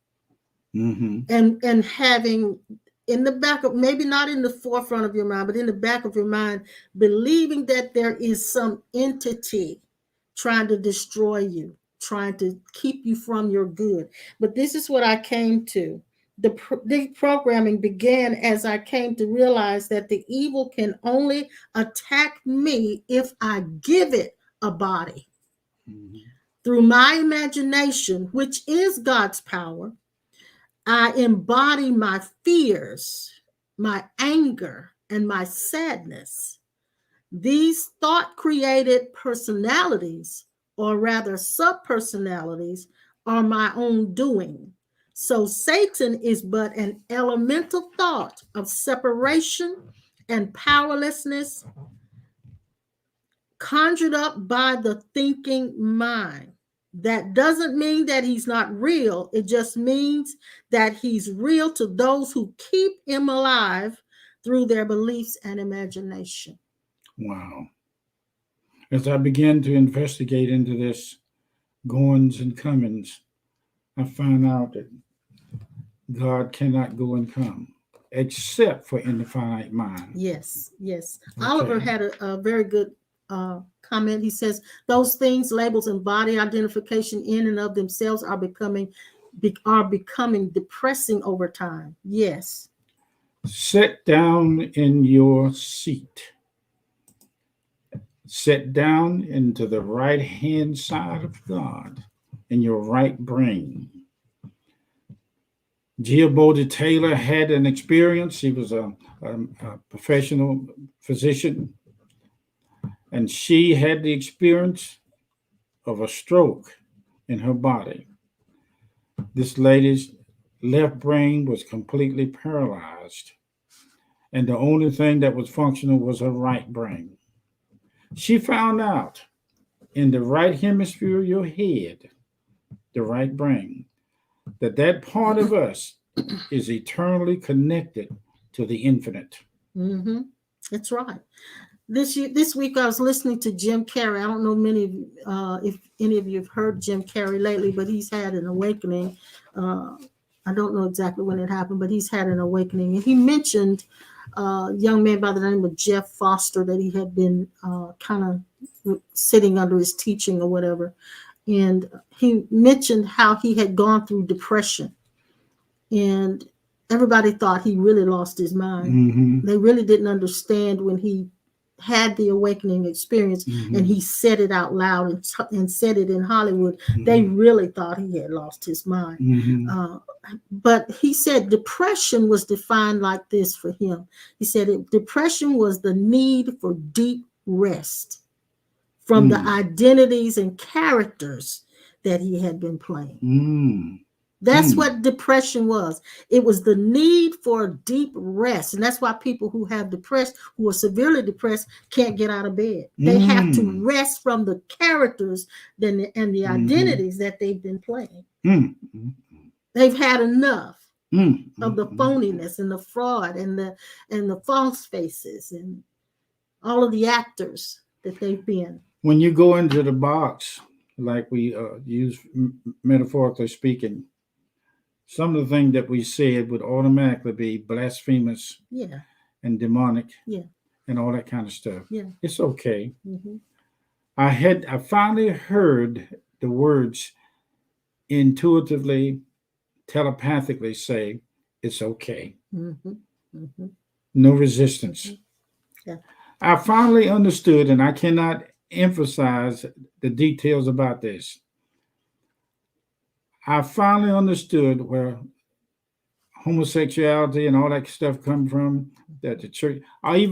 And having in the back of, maybe not in the forefront of your mind, but in the back of your mind, believing that there is some entity trying to destroy you, trying to keep you from your good. But this is what I came to. The deprogramming began as I came to realize that the evil can only attack me if I give it a body. Through my imagination, which is God's power, I embody my fears, my anger, and my sadness. These thought-created personalities, or rather subpersonalities, are my own doing. So Satan is but an elemental thought of separation and powerlessness conjured up by the thinking mind. That doesn't mean that he's not real. It just means that he's real to those who keep him alive through their beliefs and imagination. Wow. As I began to investigate into this goings and comings, I found out that God cannot go and come except for in the finite mind. Yes, yes. Okay. Oliver had a very good comment. He says, those things, labels, and body identification in and of themselves are becoming depressing over time. Yes. Sit down in your seat. Sit down into the right hand side of God in your right brain. Gia Taylor had an experience. She was a professional physician, and she had the experience of a stroke in her body. This lady's left brain was completely paralyzed, and the only thing that was functional was her right brain. She found out in the right hemisphere of your head, the right brain, that part of us is eternally connected to the infinite. Mm-hmm. That's right. This week I was listening to Jim Carrey. I don't know many of you, if any of you have heard Jim Carrey lately, but he's had an awakening. I don't know exactly when it happened, but he's had an awakening. And he mentioned a young man by the name of Jeff Foster that he had been kind of sitting under his teaching or whatever. And he mentioned how he had gone through depression. And everybody thought he really lost his mind. Mm-hmm. They really didn't understand when he had the awakening experience and he said it out loud and said it in Hollywood. They really thought he had lost his mind. But he said depression was defined like this for him. He said depression was the need for deep rest from the identities and characters that he had been playing. That's what depression was. It was the need for deep rest. And that's why people who have depressed, who are severely depressed, can't get out of bed. They have to rest from the characters and the identities that they've been playing. They've had enough of the phoniness and the fraud and the false faces and all of the actors that they've been. When you go into the box, like we use metaphorically speaking, some of the things that we said would automatically be blasphemous, and demonic, and all that kind of stuff. It's okay. I finally heard the words intuitively, telepathically say, "It's okay." No resistance. I finally understood, and I cannot emphasize the details about this. I finally understood where homosexuality and all that stuff come from. That the church, he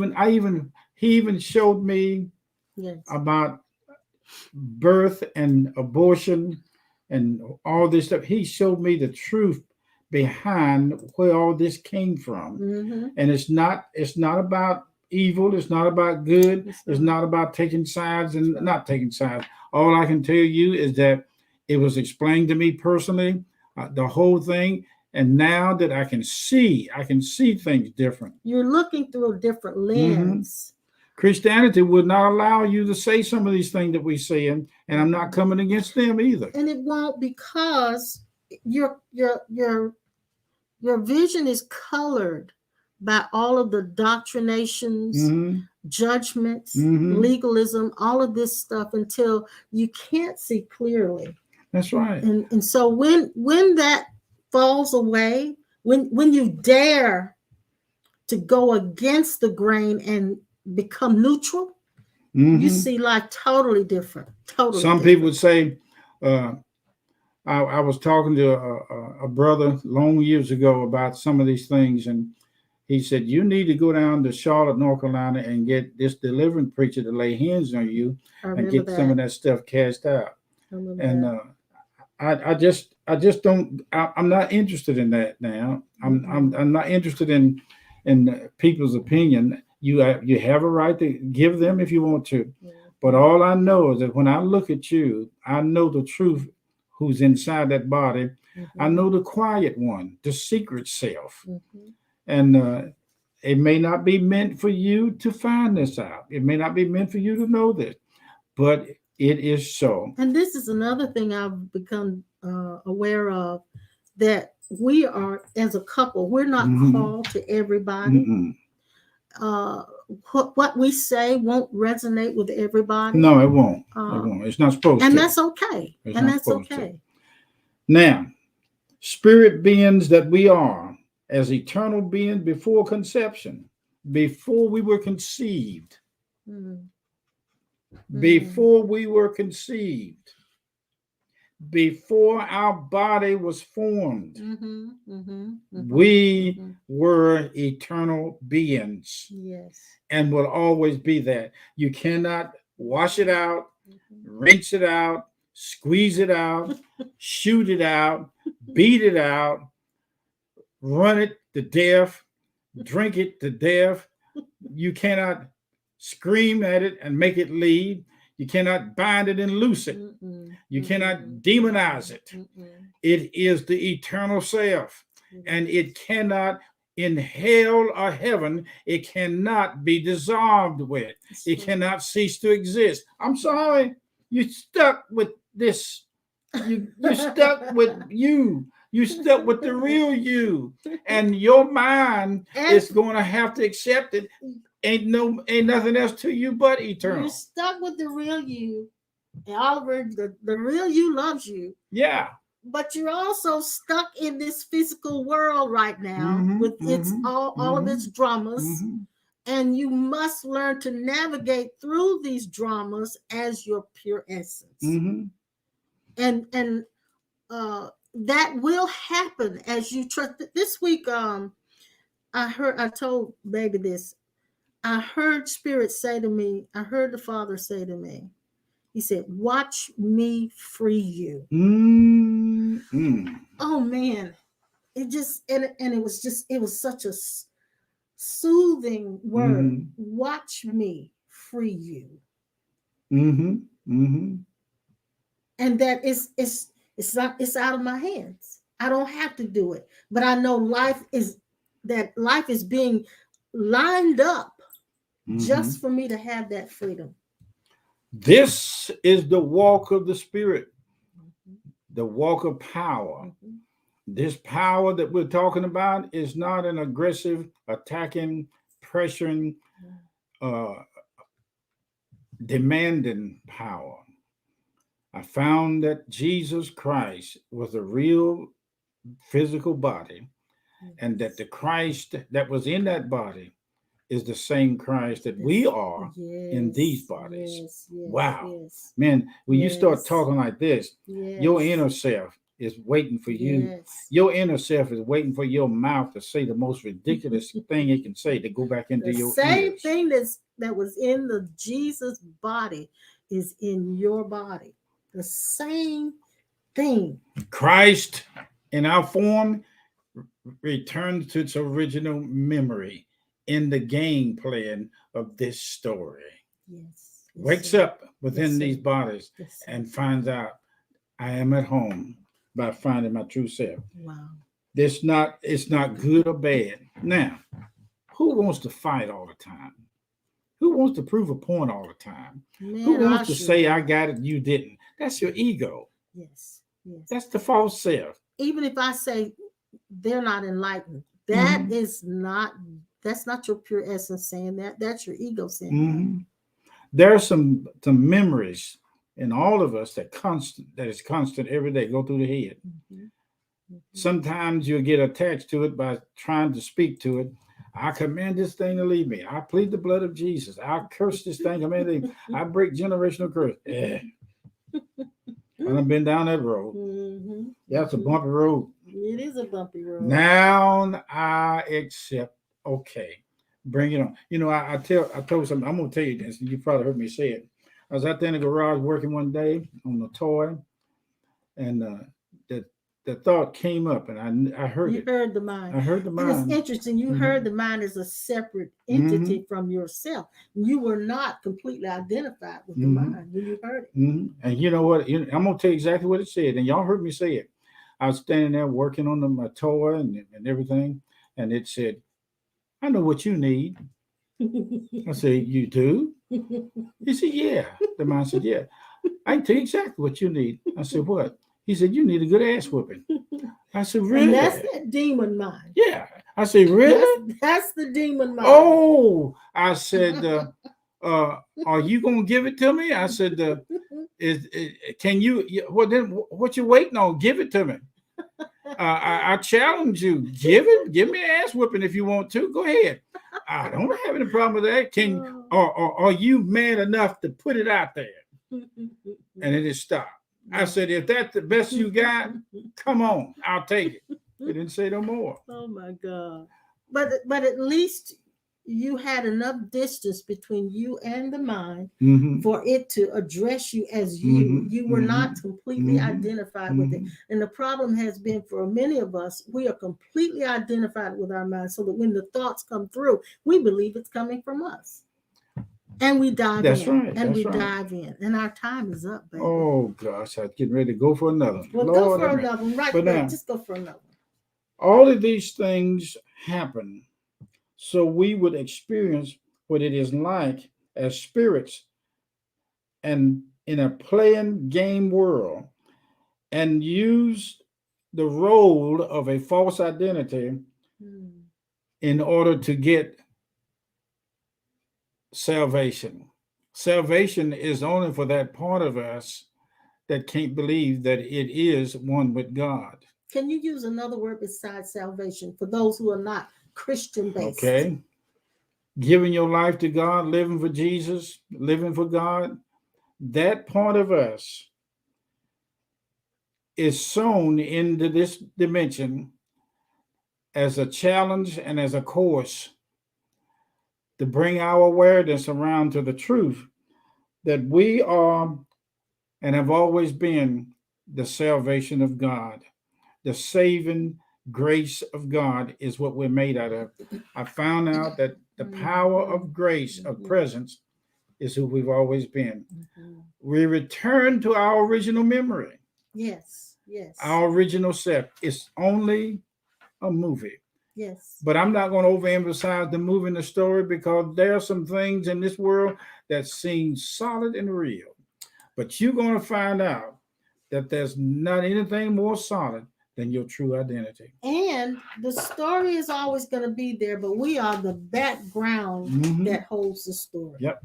even showed me about birth and abortion and all this stuff. He showed me the truth behind where all this came from. And it's not about evil. It's not about good. It's not about taking sides and not taking sides. All I can tell you is that it was explained to me personally, the whole thing. And now that I can see things different. You're looking through a different lens. Christianity would not allow you to say some of these things that we say, and I'm not coming against them either. And it won't, because your vision is colored by all of the doctrinations, judgments, legalism, all of this stuff, until you can't see clearly. That's right. And so when that falls away, when you dare to go against the grain and become neutral, you see life totally different. Some people would say, I was talking to a brother long years ago about some of these things, and he said, you need to go down to Charlotte, North Carolina, and get this deliverance preacher to lay hands on you and get some of that stuff cast out. And I just don't. I'm not interested in that now. I'm not interested in people's opinion. You have a right to give them if you want to, but all I know is that when I look at you, I know the truth. Who's inside that body? I know the quiet one, the secret self, and it may not be meant for you to find this out. It may not be meant for you to know this, but it is so. And this is another thing I've become aware of, that we are, as a couple, we're not called to everybody. What we say won't resonate with everybody. No, it won't. It won't. It's not supposed to. And that's okay. That's okay. To. Now, spirit beings that we are, as eternal beings before conception, before we were conceived, before we were conceived, before our body was formed, we were eternal beings. Yes. And will always be that. You cannot wash it out, rinse it out, squeeze it out, shoot it out, beat it out, run it to death, drink it to death. You cannot scream at it and make it leave. You cannot bind it and loose it. You cannot demonize it. It is the eternal self, and it cannot, in hell or heaven, it cannot be dissolved with. It cannot cease to exist. I'm sorry, you stuck with this. You stuck with you. You stuck with the real you, and your mind is going to have to accept it. Ain't nothing else to you but eternal. You're stuck with the real you. And Oliver, the real you loves you. Yeah. But you're also stuck in this physical world right now with its all of its dramas. And you must learn to navigate through these dramas as your pure essence. And that will happen as you trust. This week, I told baby this. I heard Spirit say to me, I heard the Father say to me, he said, watch me free you. Oh man. It just, and it was such a soothing word. Watch me free you. And that it's out of my hands. I don't have to do it, but I know life is being lined up just for me to have that freedom. This is the walk of the Spirit, the walk of power. This power that we're talking about is not an aggressive, attacking, pressuring, demanding power. I found that Jesus Christ was a real physical body, and that the Christ that was in that body is the same Christ that we are in these bodies. Wow. Man, when you start talking like this, your inner self is waiting for you. Your inner self is waiting for your mouth to say the most ridiculous thing it can say to go back into your same ears. Thing that was in the Jesus body is in your body. The same thing. Christ in our form returns to its original memory in the game plan of this story. Wakes up within these bodies and finds out I am at home by finding my true self. Wow. It's not good or bad. Now, who wants to fight all the time? Who wants to prove a point all the time? Man, who wants to say I got it, you didn't? That's your ego. Yes. That's the false self. Even if I say they're not enlightened, that's not your pure essence saying that. That's your ego saying that. There are some memories in all of us that is constant every day, go through the head. Sometimes you'll get attached to it by trying to speak to it. I command this thing to leave me. I plead the blood of Jesus. I curse this thing. I break generational curse. I've been down that road. That's a bumpy road. It is a bumpy road. Now I accept. Okay, bring it on. You know, I told something. I'm gonna tell you this. You probably heard me say it. I was out there in the garage working one day on a toy, and the thought came up, and I heard it. You heard the mind. I heard the mind. And it's interesting. You heard the mind as a separate entity from yourself. You were not completely identified with the mind when you heard it. And you know what? I'm going to tell you exactly what it said. And y'all heard me say it. I was standing there working on my toy and everything. And it said, I know what you need. I said, you do? He said, yeah. The mind said, yeah. I can tell you exactly what you need. I said, what? He said, you need a good ass whooping. I said, really? And that's that demon mind. Yeah. I said, really? That's the demon mind. Oh, I said, are you going to give it to me? I said, can you, well, then what you waiting on? Give it to me. I challenge you. Give me an ass whooping if you want to. Go ahead. I don't have any problem with that. Or are you man enough to put it out there? And it just stopped. I said, if that's the best you got, come on, I'll take it. He didn't say no more. Oh my God. But at least you had enough distance between you and the mind Mhm. for it to address you as you. Mhm. You were not Mhm. completely Mhm. identified with it. And the problem has been for many of us, we are completely identified with our mind, so that when the thoughts come through, we believe it's coming from us. And we dive That's in. right. And That's we right. dive in. And our time is up, baby. Oh gosh, I'm getting ready to go for another one. Well, Lord, go for have mercy. another one. Right But quick. now, Just go for another one. all of these things happen so we would experience what it is like as spirits and in a playing game world, and use the role of a false identity in order to get salvation. Salvation is only for that part of us that can't believe that it is one with God. Can you use another word besides salvation for those who are not Christian based? Okay. Giving your life to God, living for Jesus, living for God, that part of us is sown into this dimension as a challenge and as a course to bring our awareness around to the truth that we are and have always been the salvation of God. The saving grace of God is what we're made out of. I found out that the power of grace, of presence, is who we've always been. We return to our original memory. Yes, yes. Our original self. It's only a movie. Yes. But I'm not going to overemphasize the movie and the story, because there are some things in this world that seem solid and real. But you're going to find out that there's not anything more solid than your true identity. And the story is always going to be there, but we are the background that holds the story. Yep.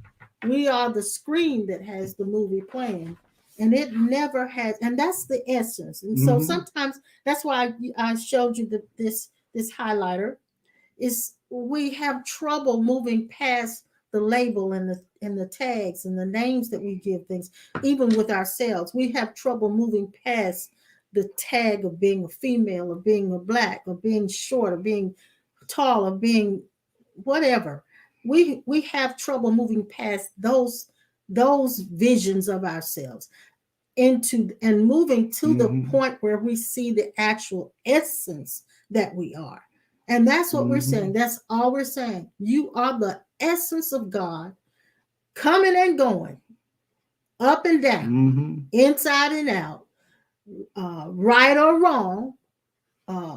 We are the screen that has the movie playing. And it never has, and that's the essence. And so sometimes that's why I showed you this highlighter. Is we have trouble moving past the label and the tags and the names that we give things. Even with ourselves, we have trouble moving past the tag of being a female, or being a black, or being short, or being tall, or being whatever. We have trouble moving past those visions of ourselves into and moving to the point where we see the actual essence that we are. And that's what we're saying. That's all we're saying. You are the essence of God, coming and going, up and down, inside and out, right or wrong,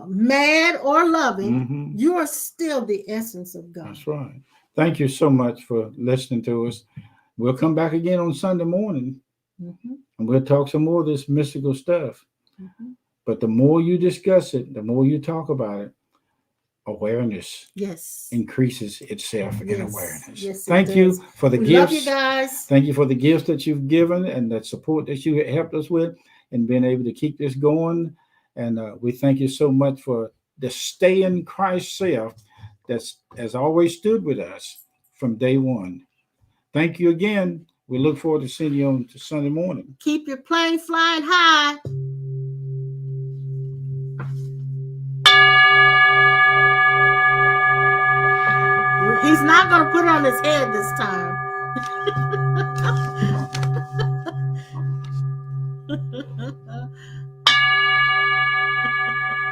mad or loving. You are still the essence of God. That's right. Thank you so much for listening to us. We'll come back again on Sunday morning, and we'll talk some more of this mystical stuff. But the more you discuss it, the more you talk about it, awareness increases itself in awareness. Yes, thank you for the we gifts. Love you guys. Thank you for the gifts that you've given and the support that you helped us with, and being able to keep this going. And we thank you so much for the stay in Christ self that's has always stood with us from day one. Thank you again. We look forward to seeing you on Sunday morning. Keep your plane flying high. He's not going to put it on his head this time.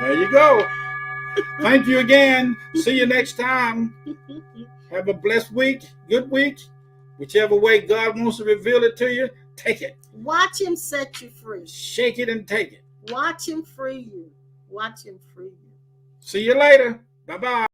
There you go. Thank you again. See you next time. Have a blessed week, good week. Whichever way God wants to reveal it to you, take it. Watch him set you free. Shake it and take it. Watch him free you. Watch him free you. See you later. Bye-bye.